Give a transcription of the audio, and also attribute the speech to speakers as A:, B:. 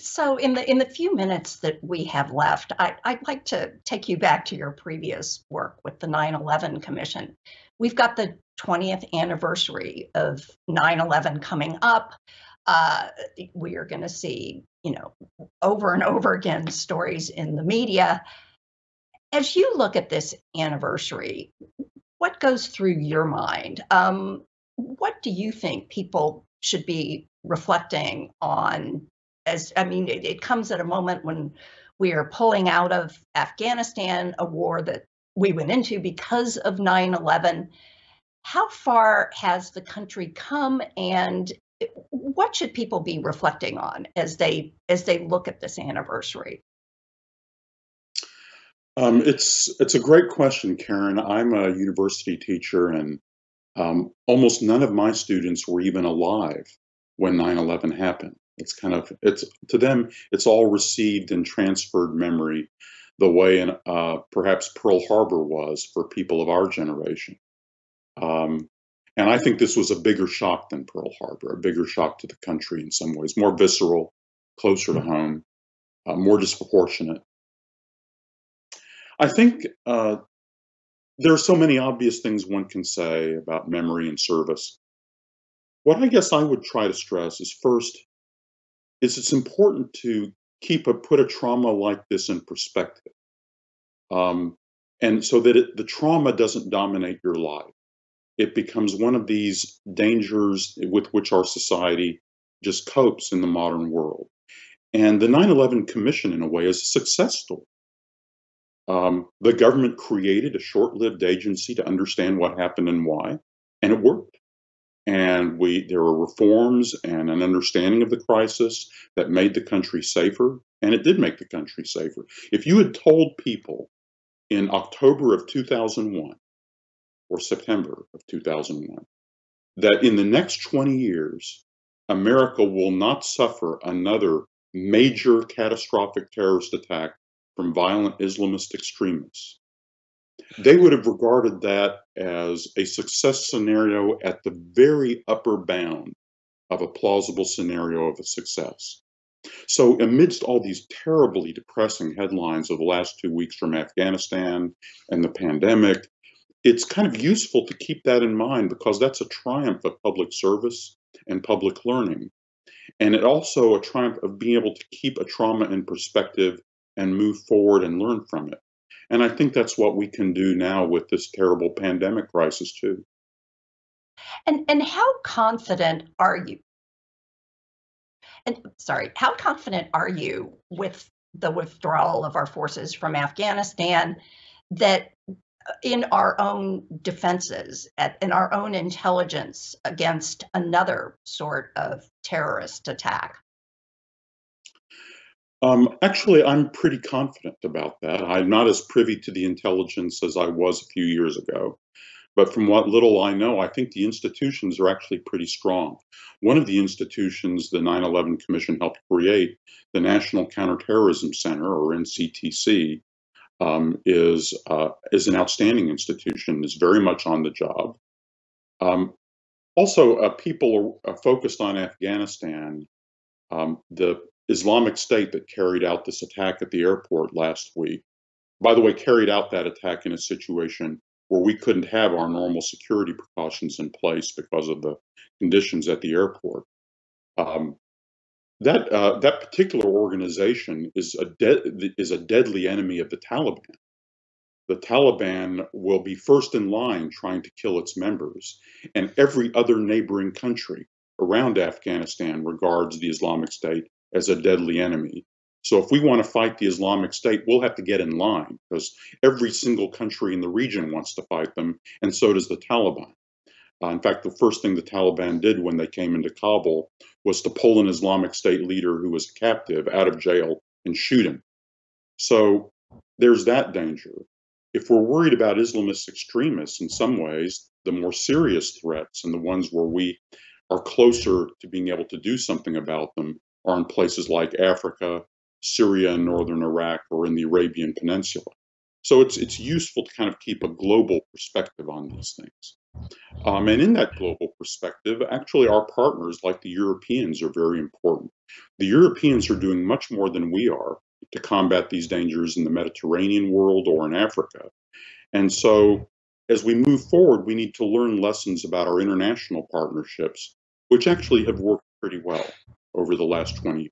A: So in the few minutes that we have left, I'd like to take you back to your previous work with the 9/11 Commission. We've got the 20th anniversary of 9/11 coming up. Uh, we are going to see, over and over again stories in the media. As you look at this anniversary, what goes through your mind? What do you think people should be reflecting on? As I mean, it comes at a moment when we are pulling out of Afghanistan, a war that we went into because of 9/11. How far has the country come, and what should people be reflecting on as they look at this anniversary?
B: It's a great question, Karen. I'm a university teacher, and almost none of my students were even alive when 9/11 happened. It's to them, it's all received and transferred memory, the way perhaps Pearl Harbor was for people of our generation. Um, and I think this was a bigger shock than Pearl Harbor, a bigger shock to the country in some ways, more visceral, closer to home, more disproportionate. I think there are so many obvious things one can say about memory and service. What I guess I would try to stress is first, is it's important to put a trauma like this in perspective, um, and so that the trauma doesn't dominate your life. It becomes one of these dangers with which our society just copes in the modern world. And the 9/11 Commission, in a way, is a success story. The government created a short-lived agency to understand what happened and why, and it worked. And there were reforms and an understanding of the crisis that made the country safer, and it did make the country safer. If you had told people in October of 2001 or September of 2001 that in the next 20 years, America will not suffer another major catastrophic terrorist attack from violent Islamist extremists, they would have regarded that as a success scenario at the very upper bound of a plausible scenario of a success. So, amidst all these terribly depressing headlines of the last 2 weeks from Afghanistan and the pandemic, it's kind of useful to keep that in mind because that's a triumph of public service and public learning. And it also a triumph of being able to keep a trauma in perspective and move forward and learn from it. And I think that's what we can do now with this terrible pandemic crisis too.
A: And how confident are you? And sorry, how confident are you with the withdrawal of our forces from Afghanistan that in our own defenses, in our own intelligence against another sort of terrorist attack?
B: Actually, I'm pretty confident about that. I'm not as privy to the intelligence as I was a few years ago. But from what little I know, I think the institutions are actually pretty strong. One of the institutions the 9/11 Commission helped create, the National Counterterrorism Center, or NCTC, is an outstanding institution. Is very much on the job. Also, people are focused on Afghanistan. The Islamic State that carried out this attack at the airport last week, by the way, carried out that attack in a situation where we couldn't have our normal security precautions in place because of the conditions at the airport. Um, that particular organization is a deadly enemy of the Taliban. The Taliban will be first in line trying to kill its members, and every other neighboring country around Afghanistan regards the Islamic State as a deadly enemy. So if we want to fight the Islamic State, we'll have to get in line because every single country in the region wants to fight them, and so does the Taliban. In fact, the first thing the Taliban did when they came into Kabul was to pull an Islamic State leader who was a captive out of jail and shoot him. So there's that danger. If we're worried about Islamist extremists, in some ways, the more serious threats and the ones where we are closer to being able to do something about them are in places like Africa, Syria, and northern Iraq, or in the Arabian Peninsula. So it's useful to kind of keep a global perspective on these things. And in that global perspective, actually, our partners, like the Europeans, are very important. The Europeans are doing much more than we are to combat these dangers in the Mediterranean world or in Africa. And so, as we move forward, we need to learn lessons about our international partnerships, which actually have worked pretty well over the last 20